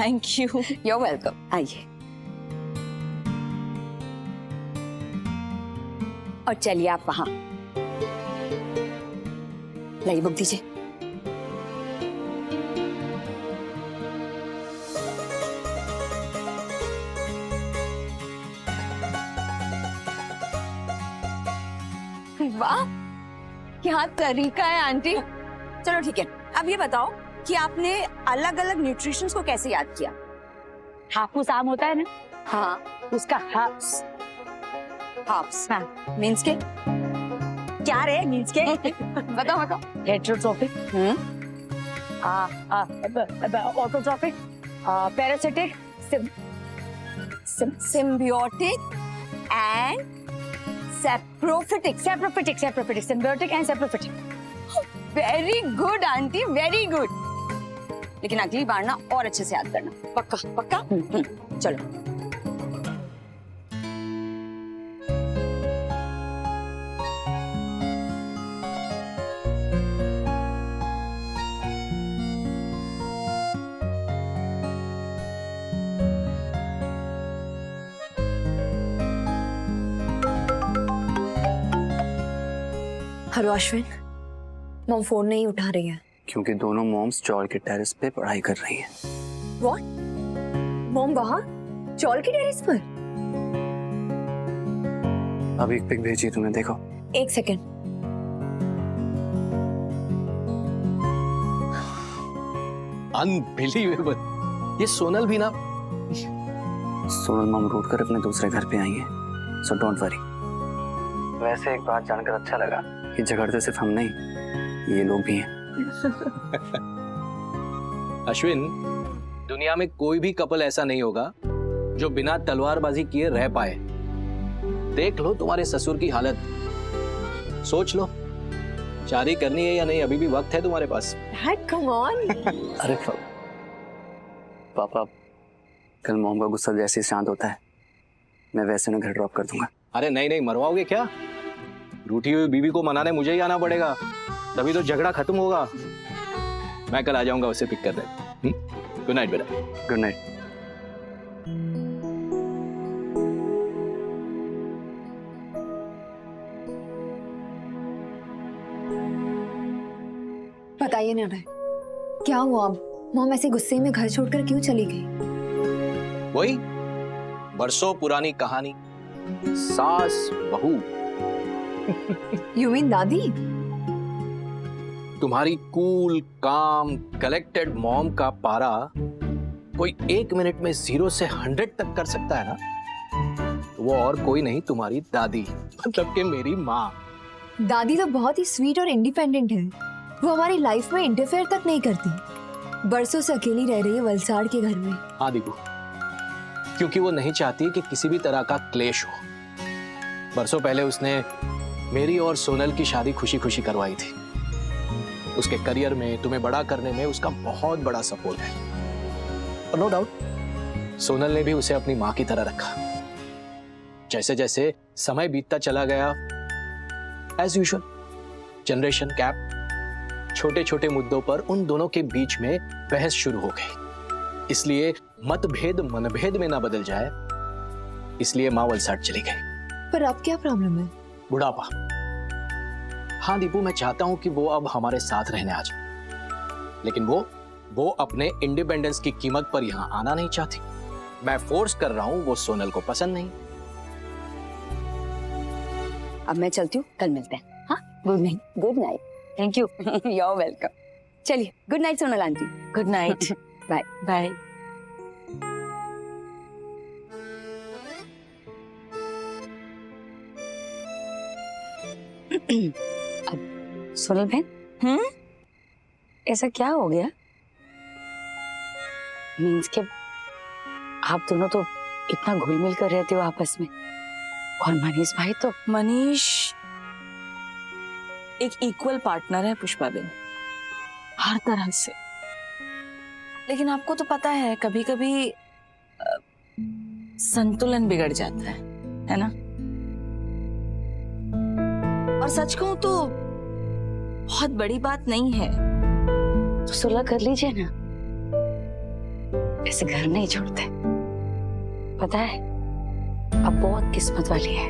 Thank you. You are welcome, आइए। और चलिए आप वहां, लाइए बुक दीजिए। वाह, क्या तरीका है आंटी। चलो ठीक है, अब ये बताओ कि आपने अलग अलग न्यूट्रिशंस को कैसे याद किया? हाफूस आम होता है ना, हाँ, उसका हाफ्स। हाफ्स हाँ। मीन्स के क्या रे? मीन्स के बताओ बताओ। Heterotrophic, autotrophic, parasitic, symbiotic and saprophytic. Saprophytic, symbiotic and saprophytic. Very good aunty, very good. लेकिन अगली बार ना और अच्छे से याद करना, पक्का पक्का। चलो। हेलो अश्विन, मॉम फोन नहीं उठा रही है। क्योंकि दोनों मॉम्स चौल के टेरेस पे पढ़ाई कर रही हैं। व्हाट? मॉम वहाँ चौल की टेरेस पर? अब एक पिक भेजी तुम्हें, देखो। एक सेकेंड। अनबिलीवेबल। ये सोनल भी ना। सोनल मॉम रूट कर अपने दूसरे घर पे आई है, सो डोंट वरी। वैसे एक बात जानकर अच्छा लगा कि झगड़ते सिर्फ हम नहीं, ये लोग भी हैं। अश्विन, दुनिया में कोई भी कपल ऐसा नहीं होगा जो बिना तलवारबाजी किए रह पाए। देख लो तुम्हारे ससुर की हालत, सोच लो शादी करनी है या नहीं, अभी भी वक्त है तुम्हारे पास। Dad come on. अरे पापा, कल मॉम का गुस्सा जैसे ही शांत होता है, मैं वैसे उन्हें घर ड्रॉप कर दूंगा। अरे नहीं नहीं, मरवाओगे क्या? रूठी हुई बीवी को मनाने मुझे ही आना पड़ेगा, तभी तो झगड़ा खत्म होगा। मैं कल आ जाऊंगा उसे पिक करने। गुड नाइट बेटा। Good night. बताइए ना रहे, क्या हुआ? मॉम ऐसे गुस्से में घर छोड़कर क्यों चली गई? वही बरसों पुरानी कहानी, सास बहू। यू मीन दादी? तुम्हारी कूल काम कलेक्टेड मॉम का पारा कोई 1 मिनट में 0 से 100 तक कर सकता है ना, वो और कोई नहीं, तुम्हारी दादी, मतलब कि मेरी माँ। दादी तो बहुत ही स्वीट और इंडिपेंडेंट है। वो हमारी लाइफ में इंटरफेयर तक नहीं करती। बरसों से अकेली रह रही है वलसाड़ के घर में। हाँ दीपू, क्योंकि वो नहीं चाहती कि किसी भी तरह का क्लेश हो। बरसों पहले उसने मेरी और सोनल की शादी खुशी खुशी करवाई थी। उसके करियर में, तुम्हें बड़ा करने में उसका बहुत बड़ा सपोर्ट है। और नो डाउट सोनल ने भी उसे अपनी माँ की तरह रखा। जैसे जैसे समय बीतता चला गया, एज यूजुअल जनरेशन गैप, छोटे छोटे मुद्दों पर उन दोनों के बीच में बहस शुरू हो गई। इसलिए मतभेद मनभेद में ना बदल जाए, इसलिए माँ वलसाड चली गई। पर अब क्या प्रॉब्लम है? बुढ़ापा। हाँ दीपू, मैं चाहता हूं कि वो अब हमारे साथ रहने आ जाए, लेकिन वो अपने इंडिपेंडेंस की कीमत पर यहां आना नहीं चाहती। मैं फोर्स कर रहा हूं, वो सोनल को पसंद नहीं। अब मैं चलती हूँ, कल मिलते हैं। हाँ, good night. Good night. Thank you. You are welcome. चलिए, good night Sonal aunty. Good night. Bye bye. Sonal बहन, ऐसा क्या हो गया? मीन्स के आप दोनों तो इतना घुल मिल कर रहते हो आपस में, और मनीष भाई तो। मनीष एक इक्वल पार्टनर है पुष्पा बेन, हर तरह से। लेकिन आपको तो पता है कभी कभी संतुलन बिगड़ जाता है ना? और सच कहूं तो बहुत बड़ी बात नहीं है, तो सुलह कर लीजिए ना। ऐसे घर नहीं छोड़ते। पता है, अब बहुत किस्मत वाली है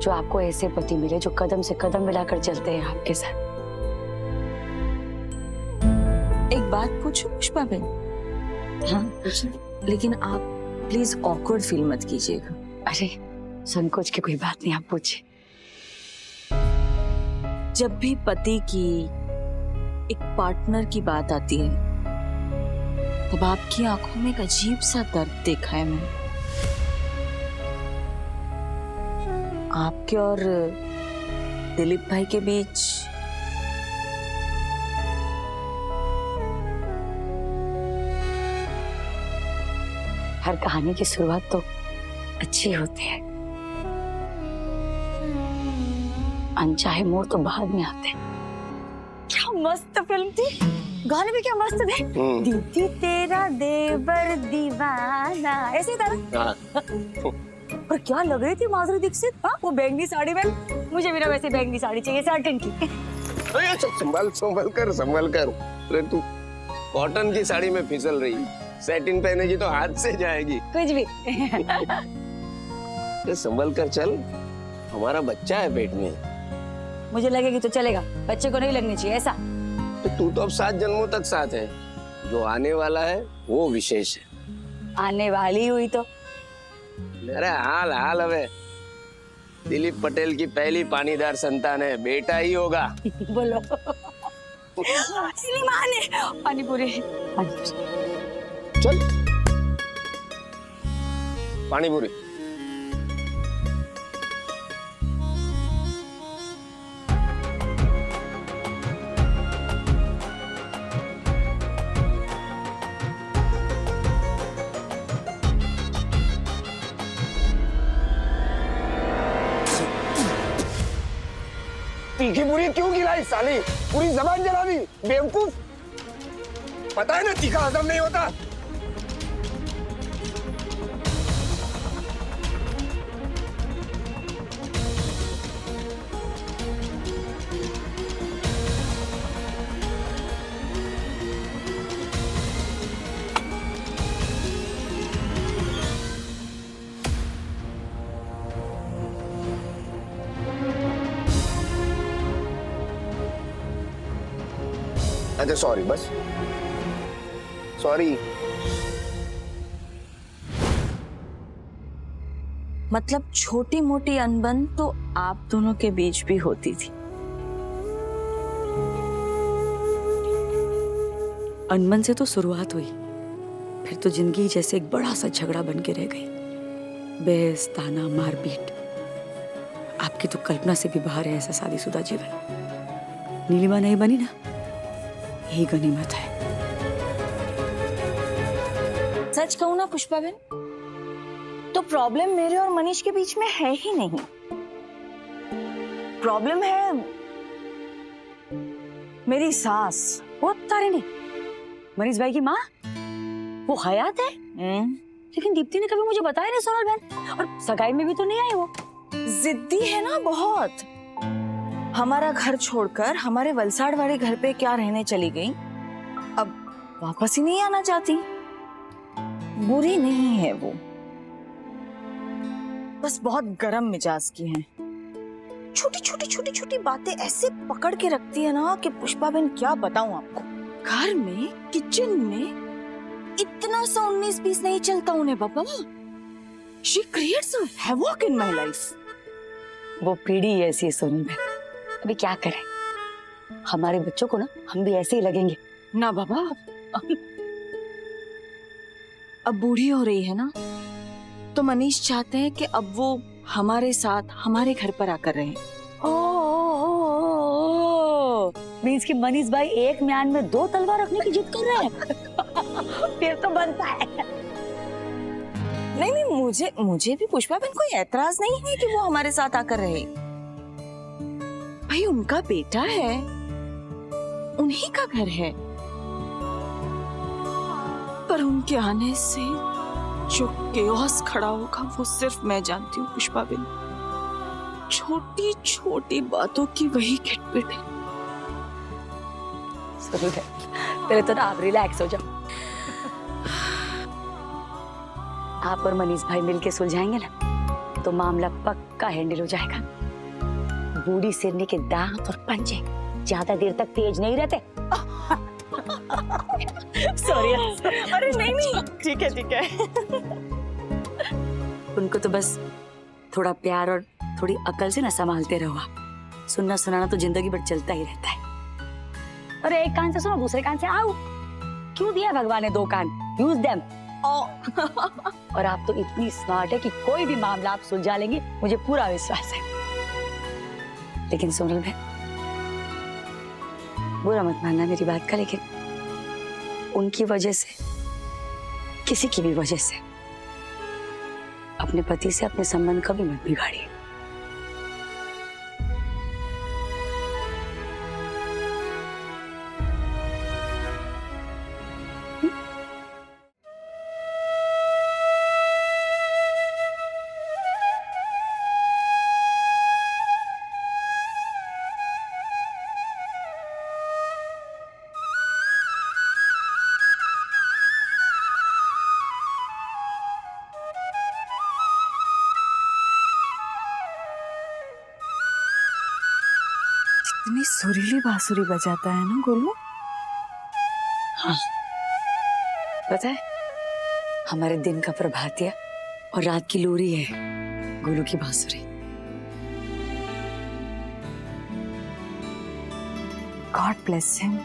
जो आपको ऐसे पति मिले जो कदम से कदम मिलाकर चलते हैं आपके साथ। एक बात पूछूं पुष्पा बहन? हाँ पूछिए। लेकिन आप प्लीज ऑकवर्ड फील मत कीजिएगा। अरे संकोच की कोई बात नहीं, आप पूछिए। जब भी पति की एक पार्टनर की बात आती है तब आपकी आंखों में एक अजीब सा दर्द देखा है मैंने। आपके और दिलीप भाई के बीच हर कहानी की शुरुआत तो अच्छी होती है, अनचाहे मोड़ तो बाद में आते हैं। क्या मस्त फिल्म थी, गाने भी क्या मस्त थे। दीदी तेरा देवर दीवाना, ऐसे ही था ना? और क्या लग रही थी माधुरी दीक्षित, हाँ वो बैंगनी साड़ी में। मुझे भी ना वैसे बैंगनी साड़ी चाहिए, साटन की। संभल कर। अरे तू कॉटन की साड़ी में फिसल रही, सैटिन पहनेगी तो हाथ से जाएगी। कुछ भी। अरे संभल कर चल, हमारा बच्चा है पेट में। मुझे लगेगी तो चलेगा, बच्चे को नहीं लगनी चाहिए ऐसा। तो तू तो अब 7 जन्मों तक साथ है, जो आने वाला है वो विशेष है। आने वाली हुई तो अरे हाल हाल हवे, दिलीप पटेल की पहली पानीदार संतान है, बेटा ही होगा। बोलो। पानी पूरी। चल पानी पूरी। तीखी पूरी क्यों खिलाई साली, पूरी जबान जला दी बेवकूफ। पता है ना तीखा हजम नहीं होता। अच्छा सॉरी, बस सॉरी। मतलब छोटी मोटी अनबन तो आप दोनों के बीच भी होती थी। अनबन से तो शुरुआत हुई, फिर तो जिंदगी जैसे एक बड़ा सा झगड़ा बन के रह गई। बहस, ताना, मारपीट। आपकी तो कल्पना से भी बाहर है ऐसा शादीशुदा जीवन। नीलिमा नहीं बनी ना, यही गनीमत है। सच कहूं ना पुष्पा बहन, तो प्रॉब्लम मेरे और मनीष के बीच में है ही नहीं। प्रॉब्लम है मेरी सास। वो तारिणी, मनीष भाई की माँ, वो हयात है। लेकिन दीप्ति ने कभी मुझे बताया नहीं सोनल बहन, और सगाई में भी तो नहीं आई वो। जिद्दी है ना बहुत। हमारा घर छोड़कर हमारे वलसाड़ वाले घर पे क्या रहने चली गई, अब वापस ही नहीं आना चाहती। बुरी नहीं है वो, बस बहुत गरम मिजाज की है। छोटी छोटी बातें ऐसे पकड़ के रखती है ना कि पुष्पा बहन क्या बताऊं आपको। घर में, किचन में इतना सा 19-20 नहीं चलता उन्हें बाबा। She creates a havoc in my life. वो पीढ़ी ऐसी है सोनल बहन, अभी क्या करें। हमारे बच्चों को ना हम भी ऐसे ही लगेंगे ना बाबा। अब बूढ़ी हो रही है ना, तो मनीष चाहते हैं कि अब वो हमारे साथ हमारे घर पर आकर रहे। मीन्स कि मनीष भाई एक म्यान में 2 तलवार रखने की जिद कर रहे हैं। फिर तो बनता है। नहीं, मुझे भी पुष्पा बहन कोई ऐतराज नहीं है कि वो हमारे साथ आकर रहे। भाई उनका बेटा है, उन्हीं का घर है। पर उनके आने से जो केओस खड़ा होगा वो सिर्फ मैं जानती हूँ पुष्पा बहन। छोटी छोटी बातों की वही खिटपिट है। पहले तो ना आप रिलैक्स हो जाओ। आप और मनीष भाई मिलके सुलझाएंगे ना तो मामला पक्का हैंडल हो जाएगा। बूढ़ी शेरनी के दांत और पंजे ज्यादा देर तक तेज नहीं रहते। सॉरी। अरे नहीं, ठीक है। उनको तो बस थोड़ा प्यार और थोड़ी अकल से ना संभालते रहो आप। सुनना सुनाना तो जिंदगी भर चलता ही रहता है। अरे एक कान से सुनो, दूसरे कान से आओ। क्यों दिया भगवान ने 2 कान? Use them. और आप तो इतनी स्मार्ट है कि कोई भी मामला आप सुलझा लेंगे, मुझे पूरा विश्वास है। लेकिन सोनल भाई, बुरा मत मानना मेरी बात का, लेकिन उनकी वजह से, किसी की भी वजह से अपने पति से अपने संबंध कभी मत बिगाड़िए। इतनी सुरीली बांसुरी बजाता है ना गोलू। हाँ, पता है हमारे दिन का प्रभातिया और रात की लोरी है गोलू की बांसुरी। God bless him.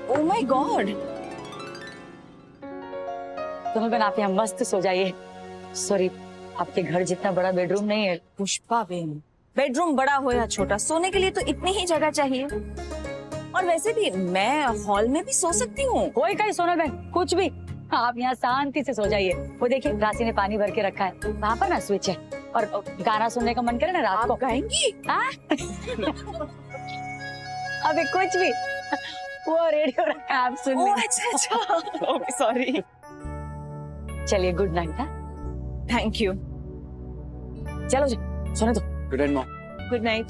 Oh my God! दोनों बहन आप यहाँ मस्त सो जाइए। सॉरी, आपके घर जितना बड़ा बेडरूम नहीं है। पुष्पा बेन, बेडरूम बड़ा हो या छोटा, सोने के लिए तो इतनी ही जगह चाहिए। और वैसे भी मैं हॉल में भी सो सकती हूँ। कोई कहीं सोनल बहन, कुछ भी, आप यहाँ शांति से सो जाइए। वो देखिए राशि ने पानी भर के रखा है, वहाँ पर ना स्विच है। और गाना सुनने का मन करे ना रात को। आप गाएंगी? अबे कुछ भी, वो रेडियो रखा है, आप सुन लीजिए। अच्छा। Okay, sorry. चलिए गुड नाइट। Thank you. चलो जी, सोने दो। Good night mom. Good night.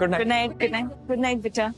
Good good night. Good night. Good night बेटा।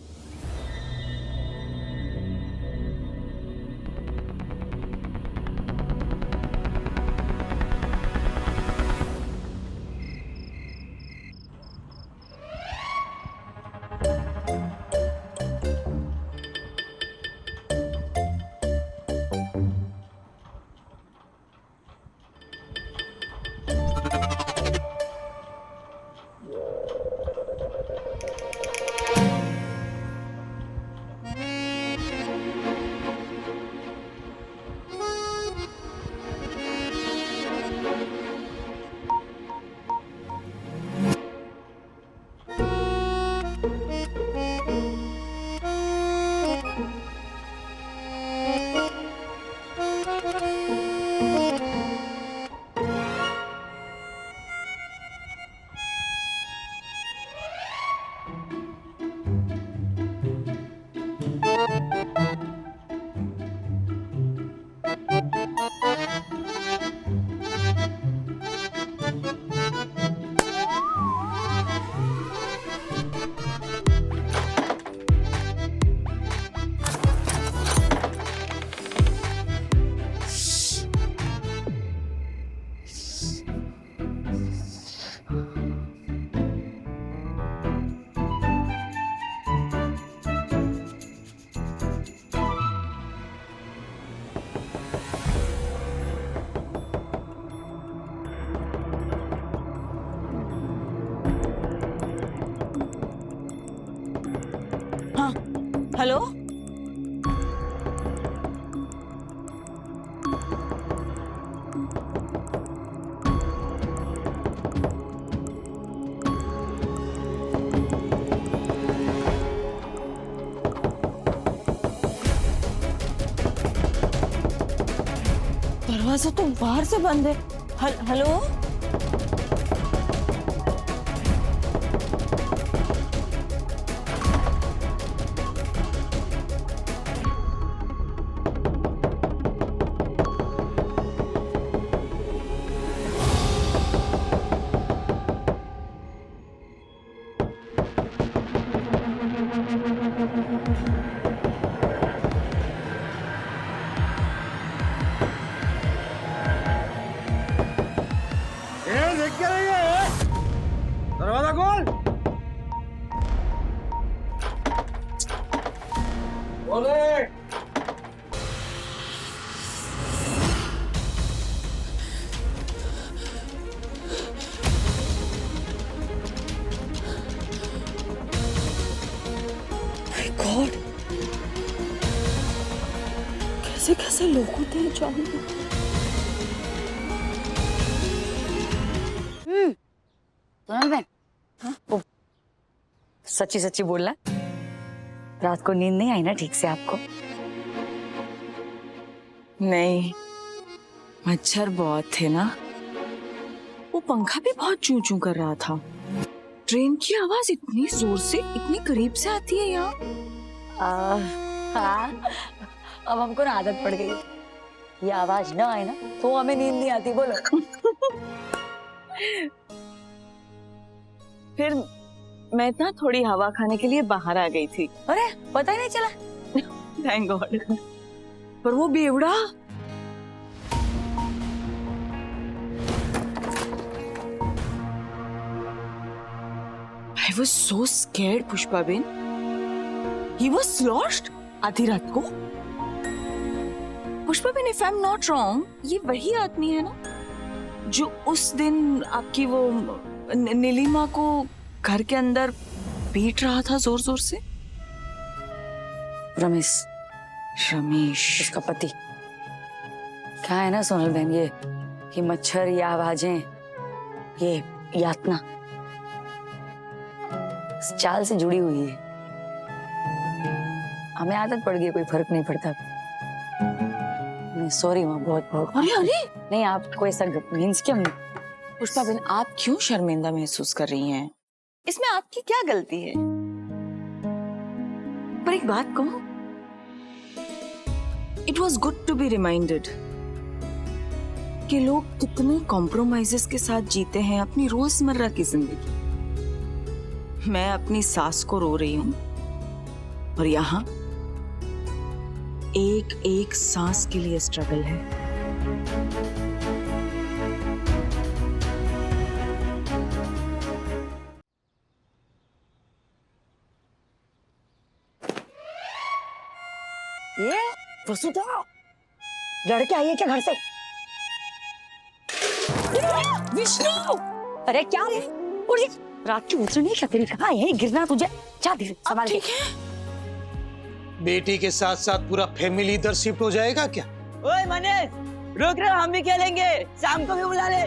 हेलो। दरवाजा तो बाहर से बंद है। हेलो। क्या रही है? दरवाजा खोल। बोले। गॉड, कैसे कैसे लोग होते हैं जॉनी। सोनल बहन, हाँ? सच्ची सच्ची बोलना, रात को नींद नहीं आई ना ठीक से आपको? नहीं, मच्छर बहुत थे ना। वो पंखा भी बहुत चू चू कर रहा था। ट्रेन की आवाज इतनी जोर से, इतनी करीब से आती है यहाँ। हाँ, अब हमको ना आदत पड़ गई। ये आवाज ना आए ना तो हमें नींद नहीं आती। बोलो। फिर मैं ना थोड़ी हवा खाने के लिए बाहर आ गई थी। अरे पता ही नहीं चला। Thank God. पर वो बेवड़ा I was so scared, Pushpa Ben. He was lost आधी रात को। Pushpa Ben, if I'm not wrong, ये वही आदमी है ना जो उस दिन आपकी वो नीलिमा को घर के अंदर पीट रहा था जोर जोर से? रमेश, रमेश, उसका पति। क्या है ना सोनल बहन, ये मच्छर, ये आवाजें, ये यातना इस चाल से जुड़ी हुई है। हमें आदत पड़ गई, कोई फर्क नहीं पड़ता। सॉरी माँ, बहुत बहुत। अरे अरे नहीं, आपको ऐसा मीन्स क्या? पुष्पा बेन, आप क्यों शर्मिंदा महसूस कर रही हैं? इसमें आपकी क्या गलती है? पर एक बात कहूं, it was good to be reminded कि लोग कितने कॉम्प्रोमाइजेस के साथ जीते हैं अपनी रोजमर्रा की जिंदगी। मैं अपनी सास को रो रही हूं और यहाँ एक एक सांस के लिए स्ट्रगल है। ये वसुधा लड़के आई है क्या घर से? विष्णु, अरे क्या रे? और ये रात की उतरनी क्या तेरी? कहाँ है गिरना तुझे? जा धीरे संभाल के। ठीक है। बेटी के साथ साथ पूरा फैमिली इधर शिफ्ट हो जाएगा क्या? ओए मनीष, रुक रहे, हम भी खेलेंगे, शाम को भी बुला ले।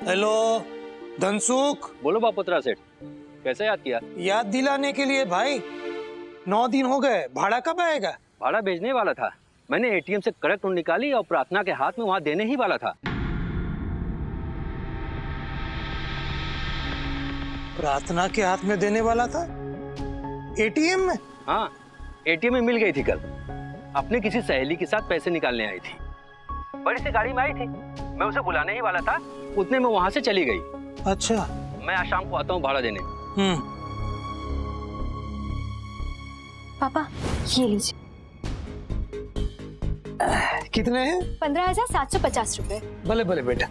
हेलो धनसुख। बोलो बापुत्रा सेठ, कैसे याद किया? याद दिलाने के लिए भाई। 9 दिन हो गए, भाड़ा कब आएगा? भाड़ा भेजने वाला था, मैंने एटीएम से कड़क नोट निकाली और प्रार्थना के हाथ में वहां देने ही वाला था। प्रार्थना के हाथ में देने वाला था? एटीएम में? हाँ, एटीएम में मिल गई थी कल। अपने किसी सहेली के साथ पैसे निकालने आई थी, बड़ी सी गाड़ी में आई थी। मैं उसे बुलाने ही वाला था, उतने में वहां से चली गई। अच्छा, मैं आज शाम को आता हूँ भाड़ा देने। पापा ये लीजिए। कितने हैं? 15,750 रुपए। भले भले बेटा।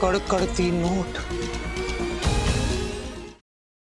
कड़क कड़क 3 नोट।